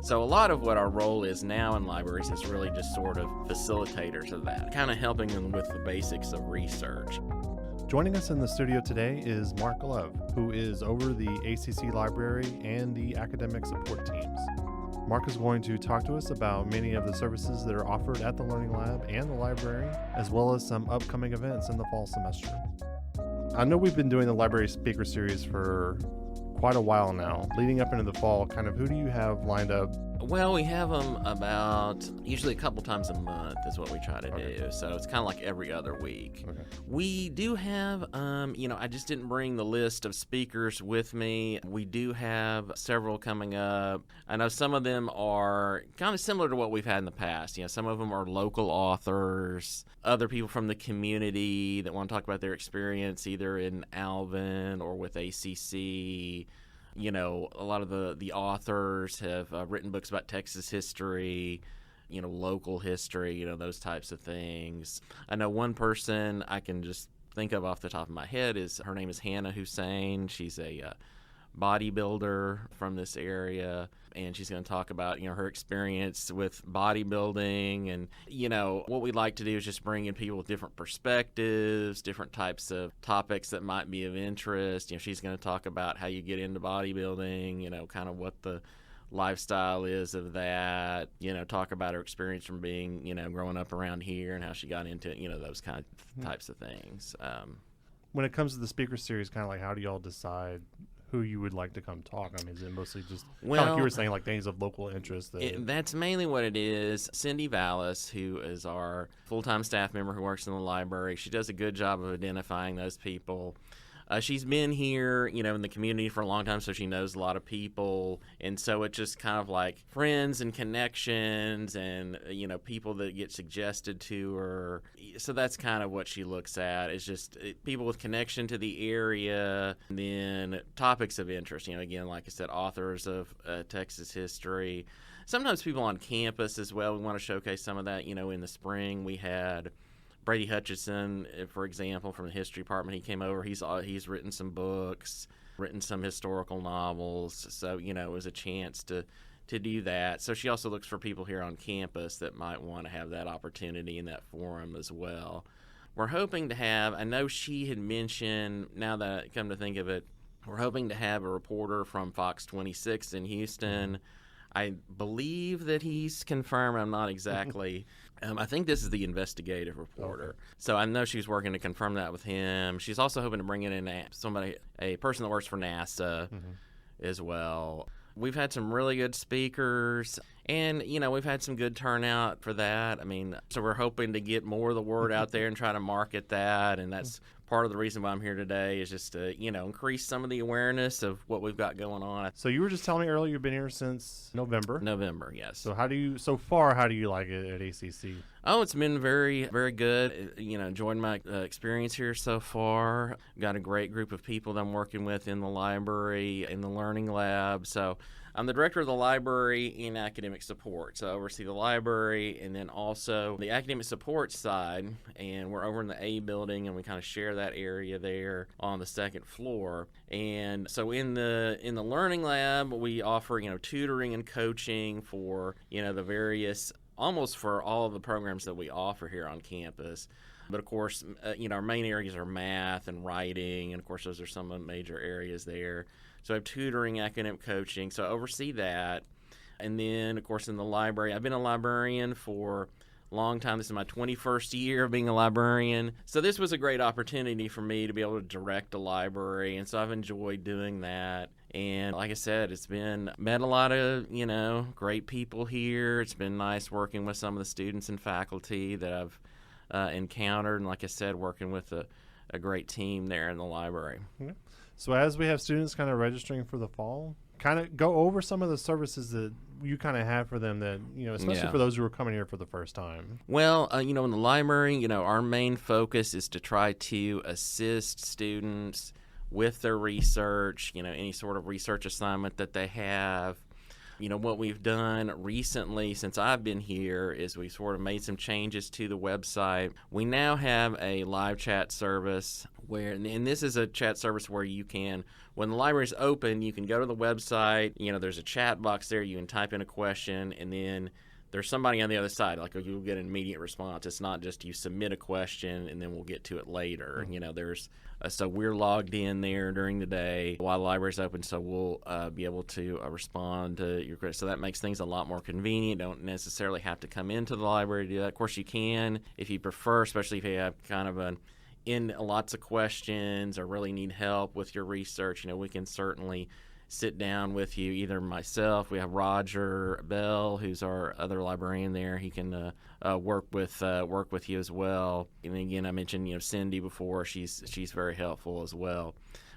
So a lot of what our role is now in libraries is really just sort of facilitators of that, kind of helping them with the basics of research. Joining us in the studio today is Mark Love, who is over the ACC Library and the academic support teams. Mark is going to talk to us about many of the services that are offered at the Learning Lab and the library, as well as some upcoming events in the fall semester. I know we've been doing the library speaker series for quite a while now. Leading up into the fall, kind of who do you have lined up? Well, we have them about usually a couple times a month is what we try to do. So it's kind of like every other week. Okay. We do have, I just didn't bring the list of speakers with me. We do have several coming up. I know some of them are kind of similar to what we've had in the past. Some of them are local authors, other people from the community that want to talk about their experience either in Alvin or with ACC. A lot of the authors have written books about Texas history, local history, those types of things. I know one person I can just think of off the top of my head her name is Hannah Hussein. She's a bodybuilder from this area, and she's going to talk about her experience with bodybuilding. And what we'd like to do is just bring in people with different perspectives, different types of topics that might be of interest. She's going to talk about how you get into bodybuilding, kind of what the lifestyle is of that, talk about her experience from being growing up around here and how she got into it, those kind of types of things. When it comes to the speaker series, kind of like how do y'all decide who you would like to come talk? I mean, is it mostly just kind of like you were saying, like things of local interest? That's mainly what it is. Cindy Vallis, who is our full-time staff member who works in the library, she does a good job of identifying those people. She's been here, in the community for a long time, so she knows a lot of people. And so it's just kind of like friends and connections and, people that get suggested to her. So that's kind of what she looks at, is just people with connection to the area, and then topics of interest. Again, like I said, authors of Texas history. Sometimes people on campus as well. We want to showcase some of that. In the spring we had Brady Hutchison, for example, from the history department. He came over. He's written some books, written some historical novels. So, it was a chance to do that. So she also looks for people here on campus that might want to have that opportunity in that forum as well. We're hoping to have, I know she had mentioned, now that I come to think of it, we're hoping to have a reporter from Fox 26 in Houston. I believe that he's confirmed. I'm not exactly. I think this is the investigative reporter. Okay. So I know she's working to confirm that with him. She's also hoping to bring in a person that works for NASA as well. We've had some really good speakers, and, we've had some good turnout for that. I mean, so we're hoping to get more of the word out there and try to market that, and that's part of the reason why I'm here today, is just to, increase some of the awareness of what we've got going on. So you were just telling me earlier you've been here since November. November, yes. So how do you like it at ACC? Oh, it's been very, very good. Enjoyed my experience here so far. Got a great group of people that I'm working with in the library, in the Learning Lab. So I'm the director of the library in academic support. So I oversee the library and then also the academic support side. And we're over in the A building, and we kind of share that area there on the second floor. And so in the Learning Lab, we offer, tutoring and coaching for, the various, almost for all of the programs that we offer here on campus. But of course, our main areas are math and writing, and of course those are some of the major areas there. So I have tutoring, academic coaching, so I oversee that. And then, of course, in the library, I've been a librarian for a long time. This is my 21st year of being a librarian. So this was a great opportunity for me to be able to direct a library, and so I've enjoyed doing that. And like I said, met a lot of, great people here. It's been nice working with some of the students and faculty that I've encountered. And like I said, working with a great team there in the library. Okay. So as we have students kind of registering for the fall, kind of go over some of the services that you kind of have for them that, especially for those who are coming here for the first time. Well, in the library, our main focus is to try to assist students with their research, any sort of research assignment that they have. What we've done recently since I've been here is we sort of made some changes to the website. We now have a live chat service and this is a chat service where you can, when the library is open, you can go to the website, there's a chat box there, you can type in a question, and then there's somebody on the other side, like you'll get an immediate response. It's not just you submit a question and then we'll get to it later. So we're logged in there during the day while the library's open, so we'll be able to respond to your questions. So that makes things a lot more convenient. Don't necessarily have to come into the library to do that. Of course, you can if you prefer, especially if you have kind of lots of questions or really need help with your research. We can certainly sit down with you, either myself, we have Roger Bell, who's our other librarian there. He can work with you as well. And again, I mentioned Cindy before. She's very helpful as well.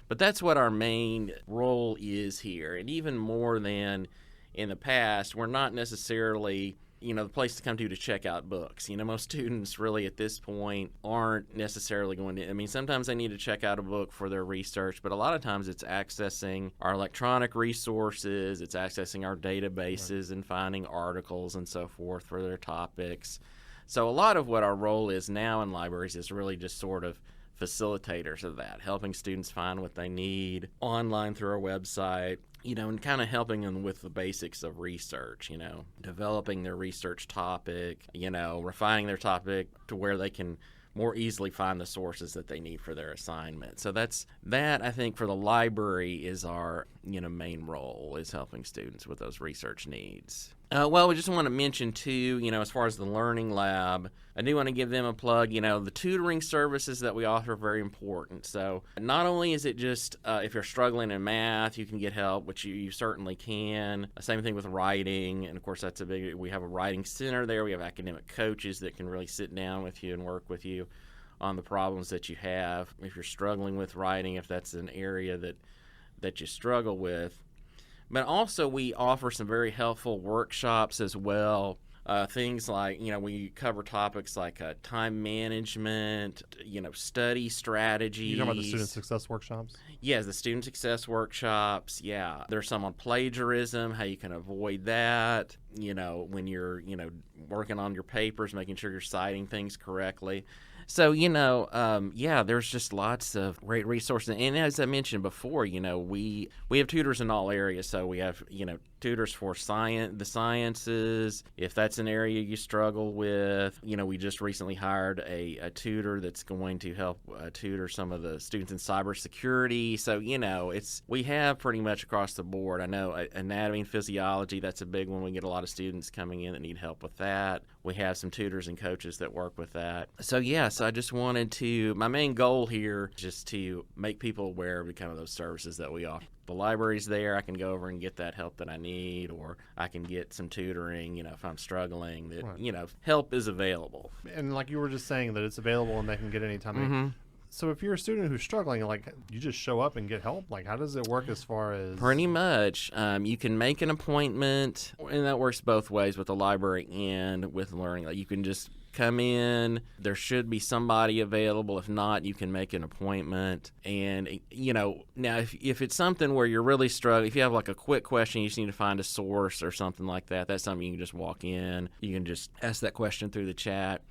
But that's what our main role is here. And even more than in the past, we're not necessarily the place to come to check out books. Most students really at this point aren't necessarily going to, sometimes they need to check out a book for their research, but a lot of times it's accessing our electronic resources, it's accessing our databases and finding articles and so forth for their topics. So a lot of what our role is now in libraries is really just sort of facilitators of that, helping students find what they need online through our website, and kind of helping them with the basics of research, developing their research topic, refining their topic to where they can more easily find the sources that they need for their assignment. So that I think for the library is our, main role, is helping students with those research needs. Well, we just want to mention too, as far as the Learning Lab, I do want to give them a plug. The tutoring services that we offer are very important. So not only is it just if you're struggling in math, you can get help, which you certainly can. Same thing with writing, and of course we have a writing center there. We have academic coaches that can really sit down with you and work with you on the problems that you have. If you're struggling with writing, if that's an area that you struggle with. But also we offer some very helpful workshops as well. Things like, we cover topics like time management, study strategies. You talking about the student success workshops? Yes, the student success workshops. Yeah, there's some on plagiarism, how you can avoid that. When you're, working on your papers, making sure you're citing things correctly. So, there's just lots of great resources. And as I mentioned before, we have tutors in all areas. So we have, tutors for the sciences. If that's an area you struggle with, we just recently hired a tutor that's going to help tutor some of the students in cybersecurity. So, we have pretty much across the board. I know anatomy and physiology, that's a big one. We get a lot of students coming in that need help with that. We have some tutors and coaches that work with that. So, so I just wanted my main goal here is just to make people aware of the kind of those services that we offer. The library's there, I can go over and get that help that I need, or I can get some tutoring, if I'm struggling, that, right. Help is available. And like you were just saying, that it's available and they can get anytime. Mm-hmm. So if you're a student who's struggling, you just show up and get help? How does it work as far as... Pretty much. You can make an appointment, and that works both ways with the library and with learning. You can just come in. There should be somebody available. If not, you can make an appointment. And, now if it's something where you're really struggling, if you have a quick question, you just need to find a source or something like that, that's something you can just walk in. You can just ask that question through the chat.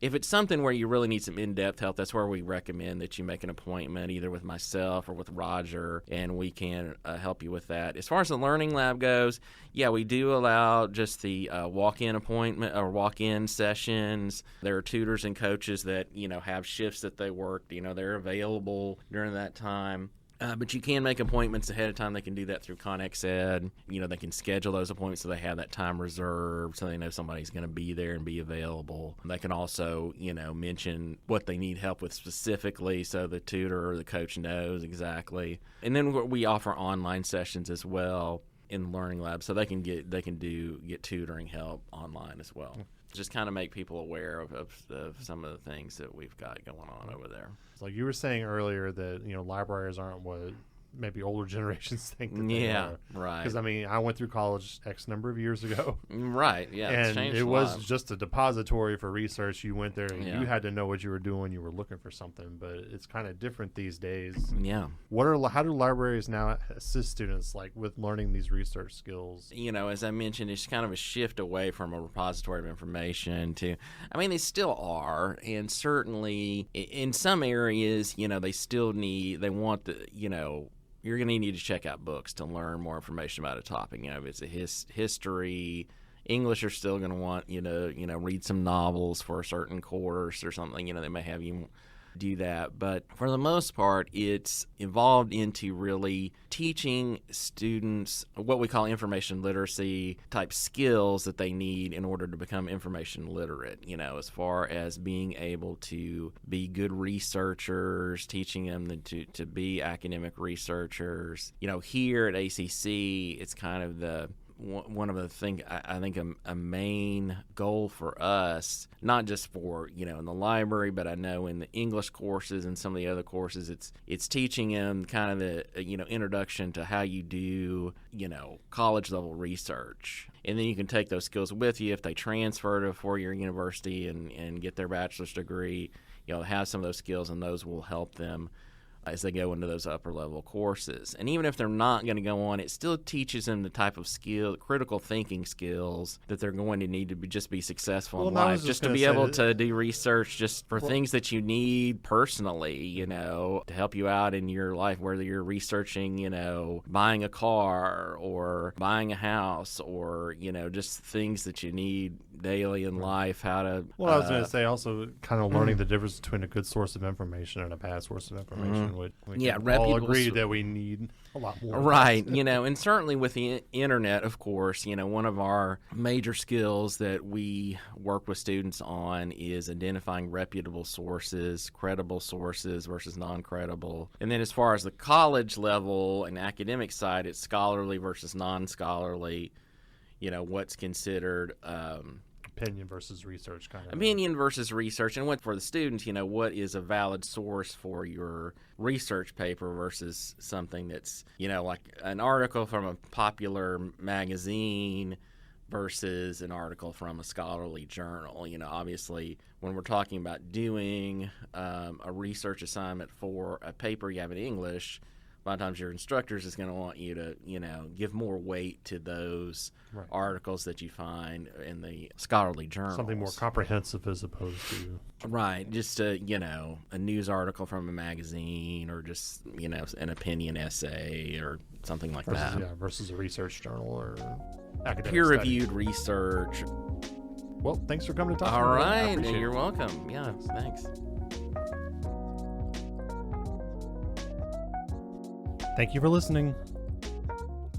If it's something where you really need some in-depth help, that's where we recommend that you make an appointment either with myself or with Roger, and we can help you with that. As far as the Learning Lab goes, we do allow just the walk-in appointment or walk-in sessions. There are tutors and coaches that, have shifts that they work. They're available during that time. But you can make appointments ahead of time. They can do that through ConexEd. They can schedule those appointments so they have that time reserved, so they know somebody's going to be there and be available. They can also, mention what they need help with specifically, so the tutor or the coach knows exactly. And then we offer online sessions as well in the Learning Lab, so they can get tutoring help online as well. Just kind of make people aware of some of the things that we've got going on over there. Like you were saying earlier that libraries aren't what maybe older generations think that they Yeah, are. right. Because, I mean, I went through college X number of years ago. Right, yeah. It's And changed it a was lot. just a depository for research. You went there and Yeah. you had to know what you were doing. You were looking for something, but it's kind of different these days. Yeah. How do libraries now assist students like with learning these research skills? You know, as I mentioned, it's kind of a shift away from a repository of information to, I mean, they still are. And certainly in some areas, you know, they want the, you know, you're going to need to check out books to learn more information about a topic. You know, if it's a history, English are still going to want you to, read some novels for a certain course or something. You know, they may have you do that. But for the most part, it's evolved into really teaching students what we call information literacy type skills that they need in order to become information literate, you know, as far as being able to be good researchers, teaching them to be academic researchers. You know, here at ACC, it's kind of one of the things I think a main goal for us, not just for, in the library, but I know in the English courses and some of the other courses, it's teaching them kind of the, introduction to how you do, college level research. And then you can take those skills with you if they transfer to a four-year university and get their bachelor's degree, have some of those skills, and those will help them as they go into those upper level courses. And even if they're not going to go on, it still teaches them the type of critical thinking skills that they're going to need to just be successful in life, just to be able to do research just for things that you need personally, to help you out in your life, whether you're researching, buying a car or buying a house or, just things that you need daily in life, how to... Well, I was going to say also kind of learning the difference between a good source of information and a bad source of information. We all agree that we need a lot more. Right, and certainly with the internet, of course, one of our major skills that we work with students on is identifying reputable sources, credible sources versus non-credible. And then as far as the college level and academic side, it's scholarly versus non-scholarly, what's considered... opinion versus research kind of opinion versus research, and what for the students, what is a valid source for your research paper versus something that's, like an article from a popular magazine versus an article from a scholarly journal. Obviously, when we're talking about doing a research assignment for a paper you have in English, a lot of times your instructors is going to want you to, give more weight to those articles that you find in the scholarly journals. Something more comprehensive as opposed to... Right, just a news article from a magazine or just, an opinion essay or something like that. Yeah, versus a research journal or academic peer-reviewed research. Well, thanks for coming to talk to me. All right, you're welcome. Yeah, thanks. Thank you for listening.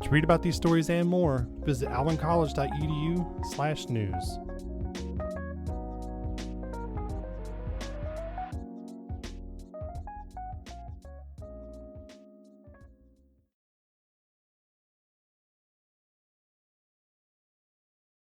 To read about these stories and more, visit alvincollege.edu/news.